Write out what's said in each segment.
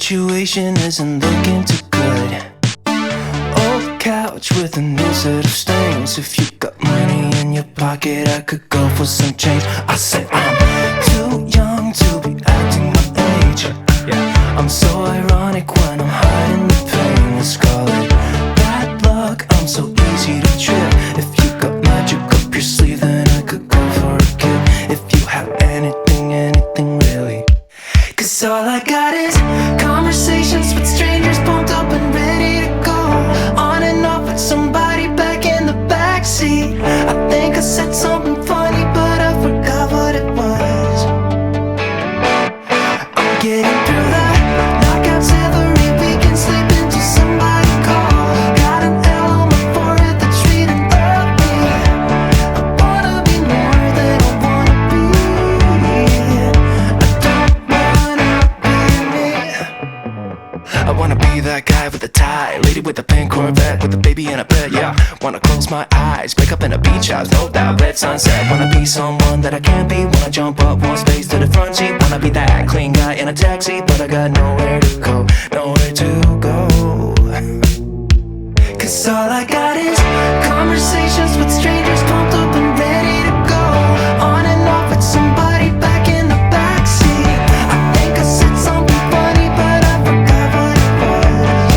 Situation isn't looking too good. Old couch with a new set of stains. If you got money in your pocket, I could go for some change. I said I'm too young to be acting my age. I'm so ironic when I'm hiding the pain. Let's call it bad luck, I'm so easy to trip. If you got magic up your sleeve, then I could go for a kid. If you have anything really. Cause all I got is conversations with strangers, pumped up and ready to go. On and off with somebody back in the backseat. I think I said something funny, but I forgot what it was. I'm getting through the knockouts every week and sleeping till somebody call. Got an L on my forehead that's reading of me. I wanna be more than I wanna be. I wanna be that guy with the tie, lady with the pink Corvette, with the baby in a bed, yeah. Wanna close my eyes, wake up in a beach house, no doubt, red sunset. Wanna be someone that I can't be, wanna jump up one space to the front seat. Wanna be that clean guy in a taxi, but I got nowhere to go, nowhere to go. Cause all I got is conversations with strangers, pumped up and ready to go. On and off with somebody back in the backseat. I think I said something funny, but I forgot what it was.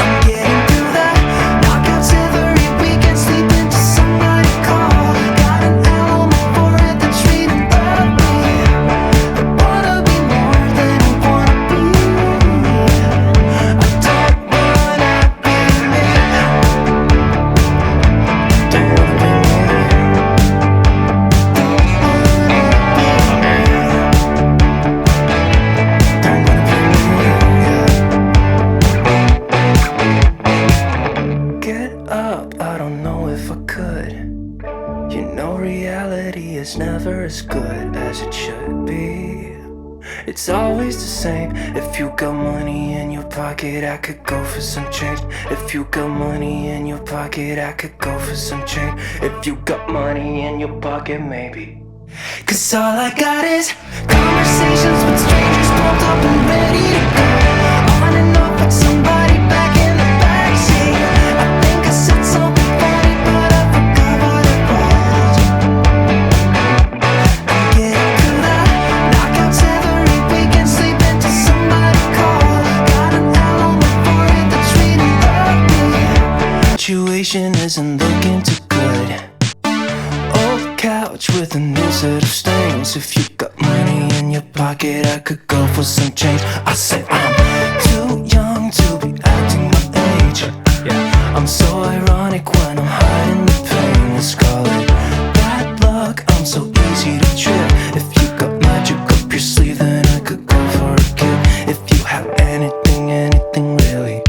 I'm getting through the knockouts every week and sleeping till somebody call. Got an L on my forehead that's reading of me. I wanna be more than I wanna be. I don't wanna be me. Don't wanna be me. Get up, I don't know if I could. You know reality is never as good as it should be. It's always the same. If you got money in your pocket, I could go for some change. If you got money in your pocket, I could go for some change. If you got money in your pocket, maybe. Cause all I got is conversations with strangers, pumped up and ready to go. On and off with somebody back in the backseat. I think I said something funny, but I forgot what it was. I'm getting through the knockouts every week and sleeping till somebody call. Got an L on my forehead that's reading of me. Situation isn't looking too good. Old couch with a new set of stains. If you got money in your pocket, I could go for some change. I said I'm too young to be acting my age. I'm so ironic when I'm hiding the pain. Let's call it bad luck, I'm so easy to trip. If you got magic up your sleeve, then I could go for a kid. If you have anything really.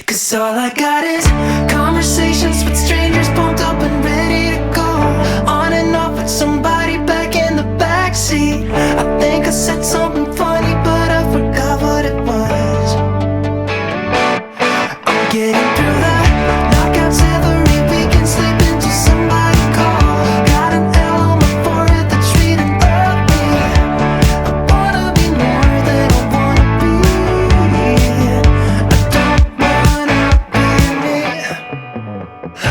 Cause all I got is conversations with strangers, pumped up and ready to go. On and off with somebody back in the backseat. I think I said something funny, but I forgot what it was. I'm getting through the knockouts every week and sleeping till somebody call. Got an L on my forehead that's reading of me. I wanna be more than I wanna be. I don't wanna be me.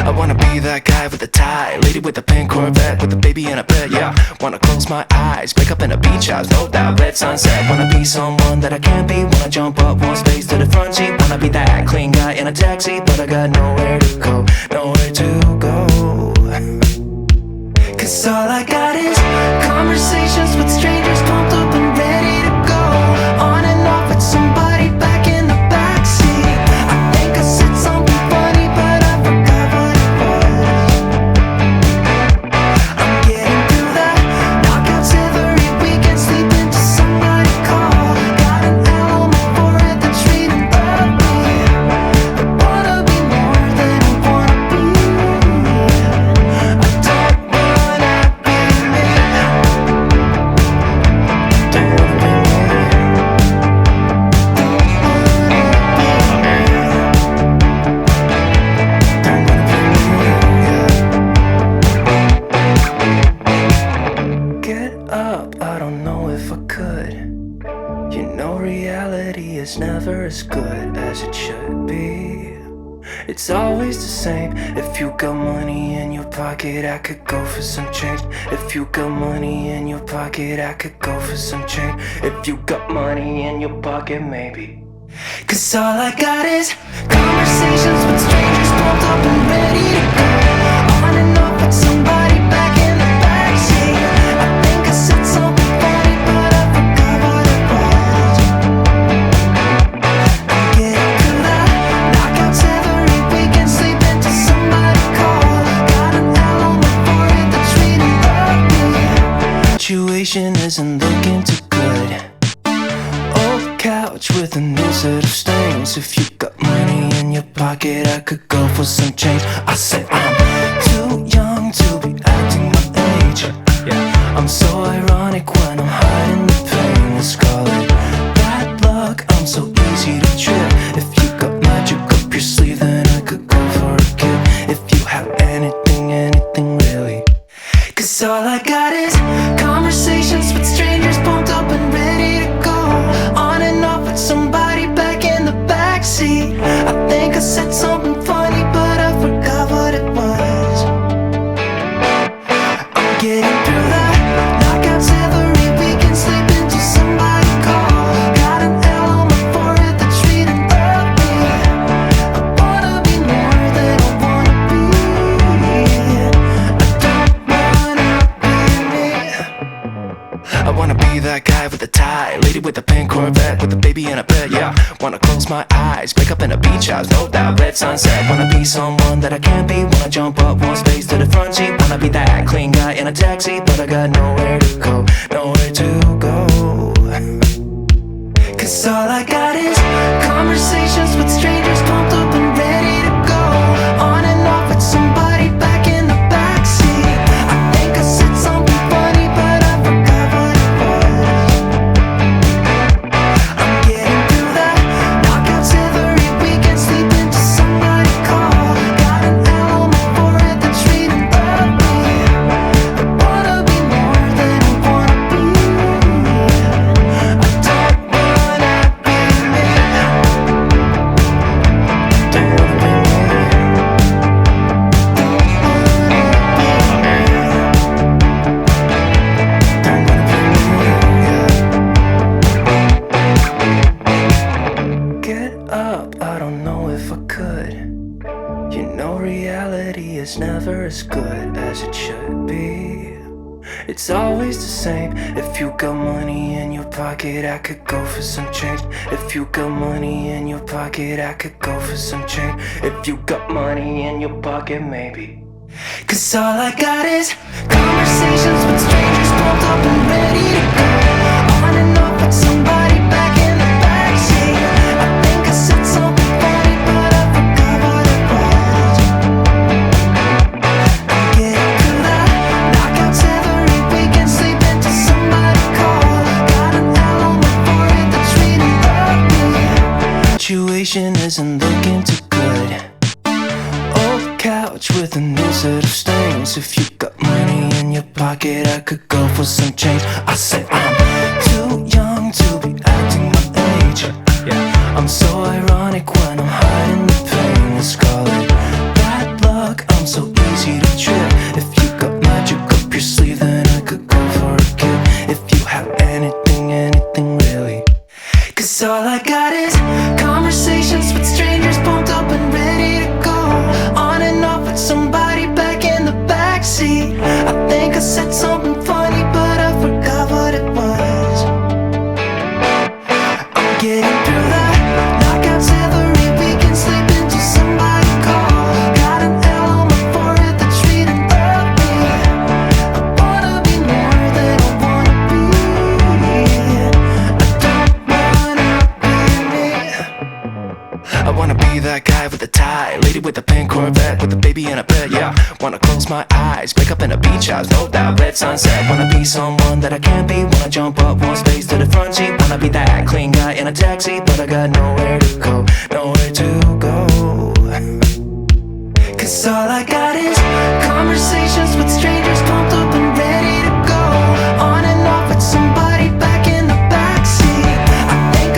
I wanna be that guy with the tie, lady with the pink Corvette, with the baby in a bed, yeah. Wanna close my eyes, wake up in a beach house, no doubt, red sunset. Wanna be someone that I can't be, wanna jump up one space to the front seat. Wanna be that clean guy in a taxi, but I got nowhere to go, nowhere to go. Cause all I got is conversations with strangers, pumped up and ready to go. On and off with somebody back in the backseat. I think I said something funny, but I forgot what it was. I'm getting through the knockouts every week and sleeping till somebody call. Got an L on my forehead that's reading of me. I wanna be more than I wanna be. I don't wanna be me. know reality is never as good as it should be. It's always the same. If you got money in your pocket, I could go for some change. If you got money in your pocket, I could go for some change. If you got money in your pocket, maybe. Cause all I got is conversations with strangers, pumped up and ready to go. On and off with somebody back in the backseat. I think I said something funny, but I forgot what it was. I'm getting through the knockouts every weekend, sleeping till somebody call. Got an L on my forehead that's reading of me. Situation isn't looking too good. Old couch with a new set of stains. If you got money in your pocket, I could go for some change. I said I'm too young to be acting my age. Yeah, I'm so ironic when I'm hiding the pain. Let's call it bad luck, I'm so easy to trip. If you got magic up your sleeve, then I could go for a kid. If you have anything, anything really. Cause all I got is conversations with strangers, pumped up and ready to go. On and off with somebody back in the backseat. I think I said something funny, but I forgot what it was. I'm getting through the knockouts every weekend, sleeping till somebody call. Got an L on my forehead that's reading of me. I wanna be more than I wanna be. I don't wanna be me. I wanna be that guy with the tie, lady with the pink Corvette, with the baby in a bed, yeah. Wanna close my eyes, wake up in a beach house, no doubt, red sunset. Wanna be someone that I can't be, wanna jump up one space to the front seat. Wanna be that clean guy in a taxi, but I got nowhere to go, nowhere to go. Cause all I got is conversations with strangers, pumped up and ready to go. On and off with somebody back in the backseat. I think I said something funny, but I forgot what it was. I'm getting through the knockouts every weekend, sleeping till somebody call. Got an L on my forehead that's reading of me. I wanna be more than I wanna be. I don't wanna be me. Don't wanna be me. Get up, I don't know if I could. You know reality is never as good as it should be. It's always the same. If you got money in your pocket, I could go for some change. If you got money in your pocket, I could go for some change. If you got money in your pocket, maybe. Cause all I got is conversations with strangers, pumped up and ready to go. On and off with somebody back in the backseat. I think I said something funny, but I forgot what it was. I'm getting through the knockouts every weekend, sleeping till somebody call. Got an L on my forehead that's reading of me. Situation isn't looking too good. Old couch with a new set of stains. If you got money in your pocket, I could go for some change. I said I'm too young to be acting my age. Yeah, I'm so ironic when I'm hiding the pain. Let's call it bad luck, I'm so easy to trip. If you got magic up your sleeve, then I could go for a kid. If you have anything, anything really. Cause all I got is conversations with strangers, pumped up and ready to go. On and off with somebody back in the backseat. I think I said something funny, but I forgot what it was. I'm getting through the knockouts every weekend, sleeping till somebody call. Got an L on my forehead that's reading of me. I wanna be more than I wanna be. I don't wanna be me. I wanna be that guy with the tie, lady with the pink Corvette, with the baby in a bed, yeah. Wanna close my eyes, wake up in a beach house, no doubt, red sunset. Wanna be someone that I can't be, wanna jump up one space to the front seat. Wanna be that clean guy in a taxi, but I got nowhere to go, nowhere to go. Cause all I got is conversations with strangers, pumped up and ready to go. On and off with somebody back in the backseat. I think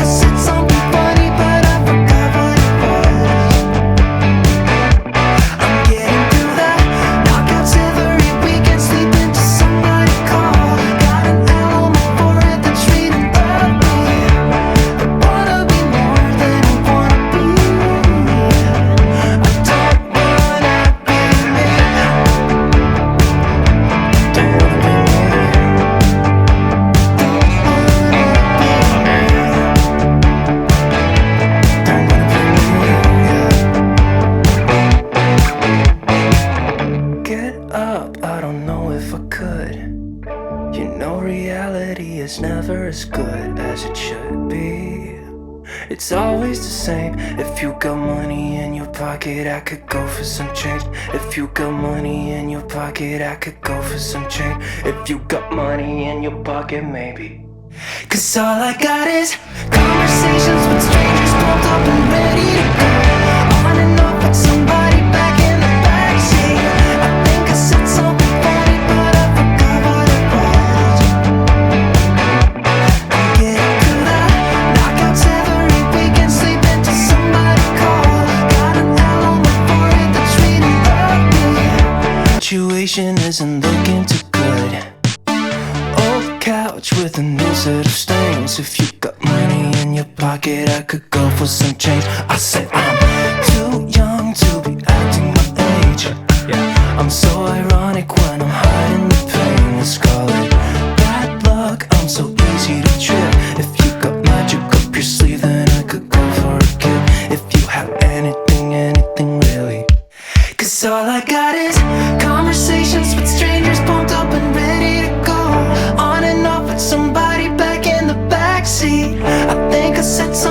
as good as it should be. It's always the same. If you got money in your pocket, I could go for some change. If you got money in your pocket, I could go for some change. If you got money in your pocket, maybe. Cause all I got is conversations with strangers, pumped up and ready to go. On and off with somebody back in the backseat. I think I said something funny, but I forgot what it was. I get up to the knockouts every weekend, sleep until somebody call. Got an L on my forehead that's reading of me. Situation isn't looking too good. Old couch with a new set of stains. If you got money in your pocket, I could go for some change. I said I'm too young to be acting my age. I'm so ironic when I'm hiding the pain. Let's call it bad luck, I'm so easy to trip. If you got magic up your sleeve, then I could go for a kill. If you have anything, anything really. Cause all I got is conversations with strangers, pumped up and ready to go. On and off with somebody back in the backseat. I think I said something